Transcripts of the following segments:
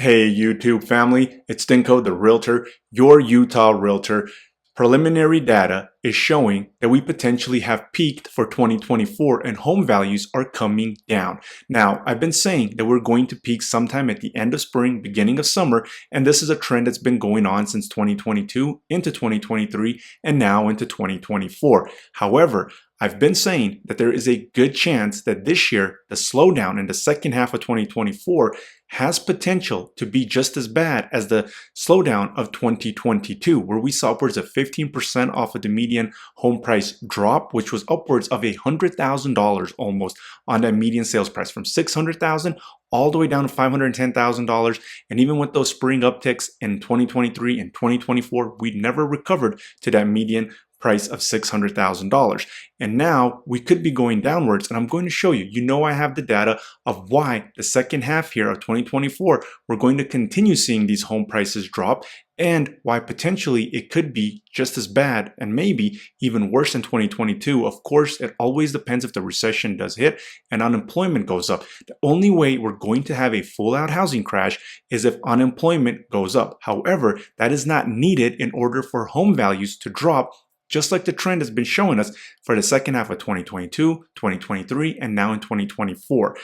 Hey YouTube family, it's Dinko the Realtor, your Utah Realtor. Preliminary data is showing that we potentially have peaked for 2024 and home values are coming down. Now, I've been saying that we're going to peak sometime at the end of spring, beginning of summer, and this is a trend that's been going on since 2022 into 2023 and now into 2024. However, I've been saying that there is a good chance that this year, the slowdown in the second half of 2024 has potential to be just as bad as the slowdown of 2022, where we saw upwards of 15% off of the median home price drop, which was upwards of $100,000 almost on that median sales price from $600,000 all the way down to $510,000. And even with those spring upticks in 2023 and 2024, we never recovered to that median price of $600,000. And now we could be going downwards, and I'm going to show you. You know I have the data of why the second half here of 2024, we're going to continue seeing these home prices drop, and why potentially it could be just as bad and maybe even worse in 2022. Of course, it always depends if the recession does hit and unemployment goes up. The only way we're going to have a full-out housing crash is if unemployment goes up. However, that is not needed in order for home values to drop, just like the trend has been showing us for the second half of 2022, 2023, and now in 2024.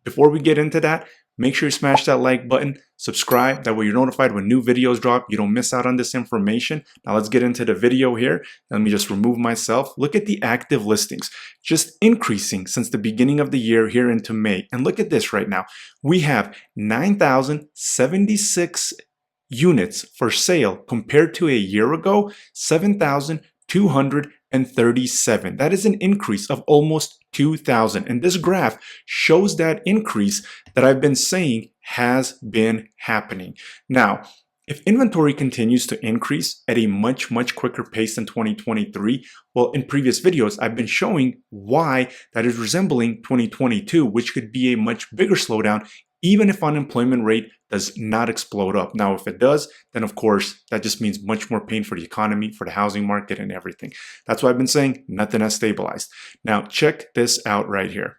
Before we get into that, make sure you smash that like button, subscribe, that way you're notified when new videos drop, you don't miss out on this information. Now let's get into the video here. Let me just remove myself. Look at the active listings, just increasing since the beginning of the year here into May. And look at this right now. We have 9,076 units for sale compared to a year ago, 7,237. That is an increase of almost 2,000. And this graph shows that increase that I've been saying has been happening. Now, if inventory continues to increase at a much quicker pace than 2023, well, in previous videos, I've been showing why that is resembling 2022, which could be a much bigger slowdown even if unemployment rate does not explode up. Now, if it does, then of course, that just means much more pain for the economy, for the housing market, and everything. That's why I've been saying nothing has stabilized. Now, check this out right here.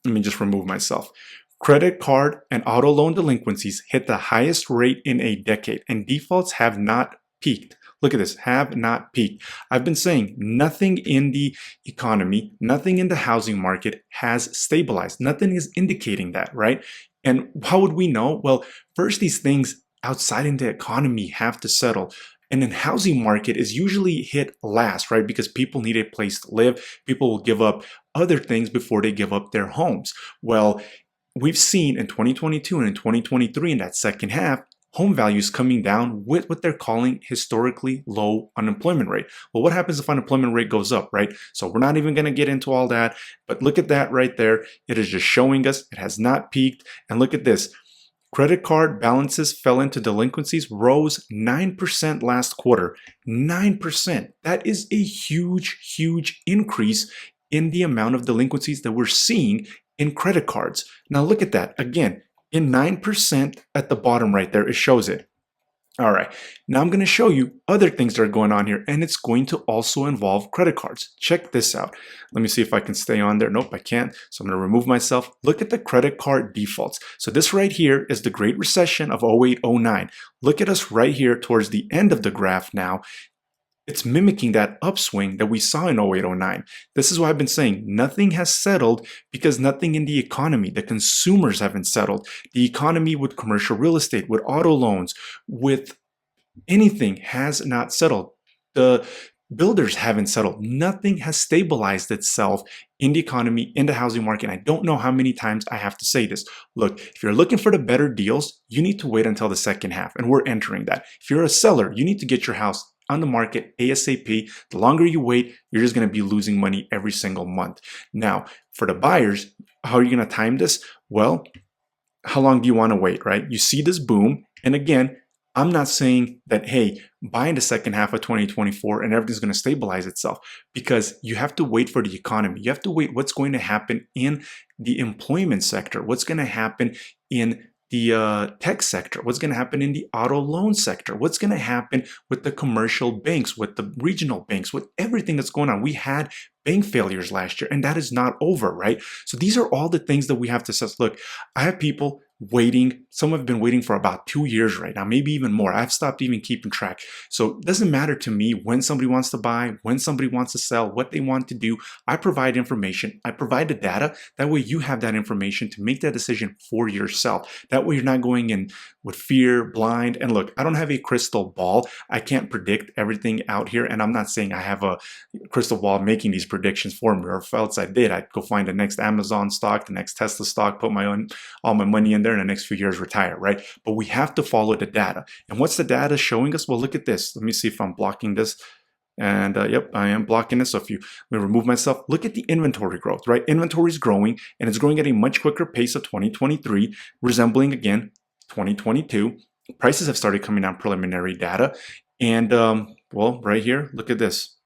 Let me just remove myself. Credit card and auto loan delinquencies hit the highest rate in a decade, and defaults have not peaked. Look at this, have not peaked. I've been saying nothing in the economy, nothing in the housing market has stabilized. Nothing is indicating that, right? And how would we know? Well, first, these things outside in the economy have to settle. And then housing market is usually hit last, right? Because people need a place to live. People will give up other things before they give up their homes. Well, we've seen in 2022 and in 2023 in that second half, home values coming down with what they're calling historically low unemployment rate. Well, what happens if unemployment rate goes up, right? So we're not even going to get into all that, but look at that right there. It is just showing us it has not peaked. And look at this. Credit card balances fell into delinquencies, rose 9% last quarter. 9%. That is a huge increase in the amount of delinquencies that we're seeing in credit cards. Now look at that. Again, in 9% at the bottom right there, it shows it. All right, now I'm going to show you other things that are going on here, and it's going to also involve credit cards. Check this out. Let me see if I can stay on there. Nope, I can't. So I'm going to remove myself. Look at the credit card defaults. So this right here is the Great Recession of 08-09. Look at us right here towards the end of the graph now. It's mimicking that upswing that we saw in 08-09. This is why I've been saying nothing has settled, because nothing in the economy, the consumers haven't settled. The economy with commercial real estate, with auto loans, with anything has not settled. The builders haven't settled. Nothing has stabilized itself in the economy, in the housing market. I don't know how many times I have to say this. Look, if you're looking for the better deals, you need to wait until the second half, and we're entering that. If you're a seller, you need to get your house on the market ASAP. The longer you wait, you're just going to be losing money every single month. Now, for the buyers, how are you going to time this? Well, how long do you want to wait, right? You see this boom, and again, I'm not saying that, hey, buy in the second half of 2024 and everything's going to stabilize itself, because you have to wait for the economy. You have to wait what's going to happen in the employment sector, what's going to happen in the tech sector, what's going to happen in the auto loan sector, what's going to happen with the commercial banks, with the regional banks, with everything that's going on. We had bank failures last year, and that is not over, right? So these are all the things that we have to assess. Look, I have people waiting. Some have been waiting for about 2 years right now, maybe even more. I've stopped even keeping track. So it doesn't matter to me when somebody wants to buy, when somebody wants to sell, what they want to do. I provide information. I provide the data. That way you have that information to make that decision for yourself. That way you're not going in with fear, blind. And look, I don't have a crystal ball. I can't predict everything out here. And I'm not saying I have a crystal ball making these predictions for me, or if else I did, I'd go find the next Amazon stock, the next Tesla stock, put all my money in there, in the next few years retire, right? But we have to follow the data. And what's the data showing us? Well, look at this. Let me see if I'm blocking this. And yep, I am blocking this. So if let me remove myself, look at the inventory growth, right? Inventory is growing, and it's growing at a much quicker pace of 2023, resembling again 2022. Prices have started coming out, preliminary data. And well, right here, look at this.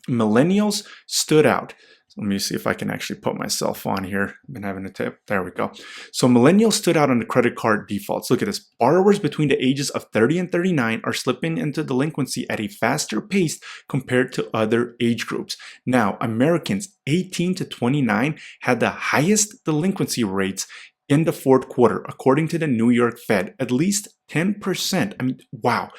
Millennials stood out. Let me see if I can actually put myself on here. I've been having a tip. There we go. So millennials stood out on the credit card defaults. Look at this. Borrowers between the ages of 30 and 39 are slipping into delinquency at a faster pace compared to other age groups. Now, Americans 18 to 29 had the highest delinquency rates in the fourth quarter, according to the New York Fed. At least 10%. I mean, wow.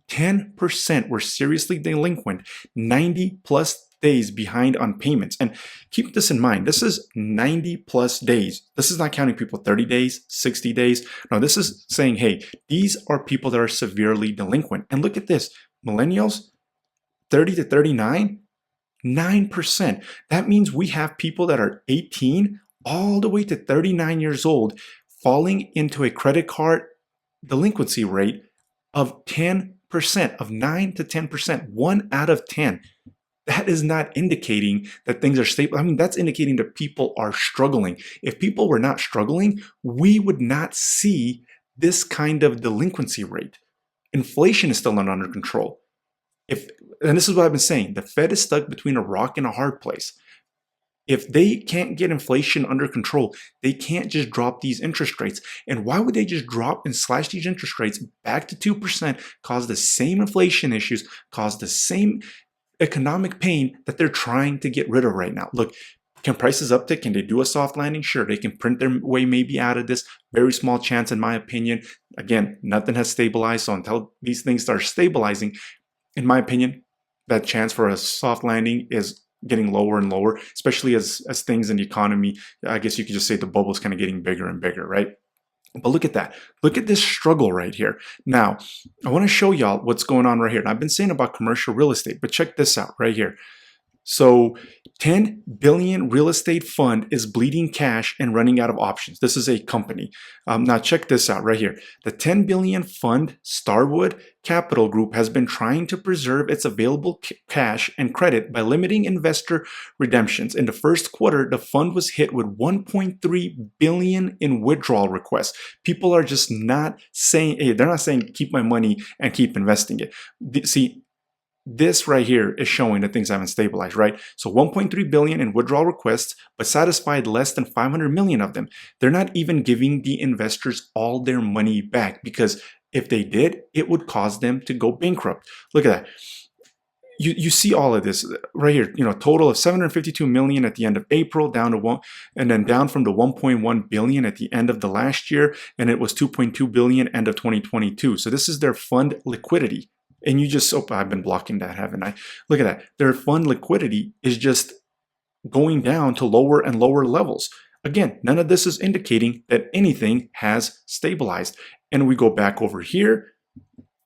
10% were seriously delinquent, 90 plus days behind on payments. And keep this in mind, this is 90 plus days. This is not counting people 30 days, 60 days. No, this is saying, hey, these are people that are severely delinquent. And look at this, millennials, 30 to 39, 9%. That means we have people that are 18 all the way to 39 years old falling into a credit card delinquency rate of 10%, of 9 to 10%, 1 out of 10. That is not indicating that things are stable. I mean, that's indicating that people are struggling. If people were not struggling, we would not see this kind of delinquency rate. Inflation is still not under control. And this is what I've been saying, the Fed is stuck between a rock and a hard place. If they can't get inflation under control, they can't just drop these interest rates. And why would they just drop and slash these interest rates back to 2%, cause the same inflation issues, cause the same economic pain that they're trying to get rid of right now? Look, can prices uptick? Can they do a soft landing? Sure, they can print their way maybe out of this. Very small chance in my opinion. Again, nothing has stabilized. So until these things start stabilizing, in my opinion, that chance for a soft landing is getting lower and lower, especially as things in the economy, I guess you could just say the bubble is kind of getting bigger and bigger, right? But look at that. Look at this struggle right here. Now, I want to show y'all what's going on right here. And I've been saying about commercial real estate, but check this out right here. So 10 billion real estate fund is bleeding cash and running out of options. This is a company. Now check this out right here. The 10 billion fund, Starwood Capital Group, has been trying to preserve its available cash and credit by limiting investor redemptions. In the first quarter, the fund was hit with 1.3 billion in withdrawal requests. People are just not saying, hey, they're not saying keep my money and keep investing it. See, this right here is showing that things haven't stabilized, right? So 1.3 billion in withdrawal requests, but satisfied less than 500 million of them. They're not even giving the investors all their money back, because if they did, it would cause them to go bankrupt. Look at that. You see all of this right here, total of 752 million at the end of April, down to one, and then down from the 1.1 billion at the end of the last year, and it was 2.2 billion end of 2022. So this is their fund liquidity. And you just, I've been blocking that, haven't I? Look at that. Their fund liquidity is just going down to lower and lower levels. Again, none of this is indicating that anything has stabilized. And we go back over here.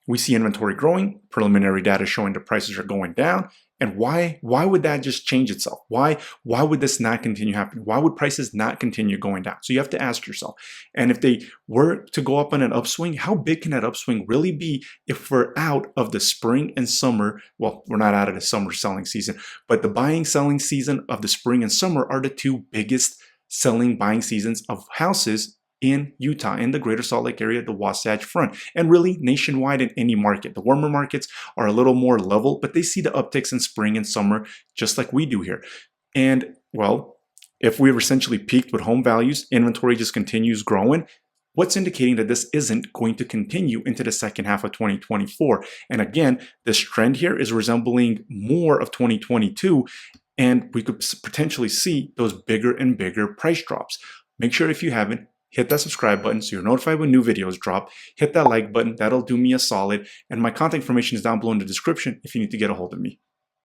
We see inventory growing, preliminary data showing the prices are going down. And why would that just change itself? Why would this not continue happening? Why would prices not continue going down? So you have to ask yourself. And if they were to go up on an upswing, how big can that upswing really be if we're out of the spring and summer? Well, we're not out of the summer selling season, but the buying selling season of the spring and summer are the two biggest selling buying seasons of houses in Utah, in the greater Salt Lake area, the Wasatch Front, and really nationwide in any market. The warmer markets are a little more level, but they see the upticks in spring and summer just like we do here. And well, if we've essentially peaked with home values, inventory just continues growing, what's indicating that this isn't going to continue into the second half of 2024. And again, this trend here is resembling more of 2022, and we could potentially see those bigger and bigger price drops. Make sure if you haven't, hit that subscribe button so you're notified when new videos drop. Hit that like button, that'll do me a solid. And my contact information is down below in the description if you need to get a hold of me.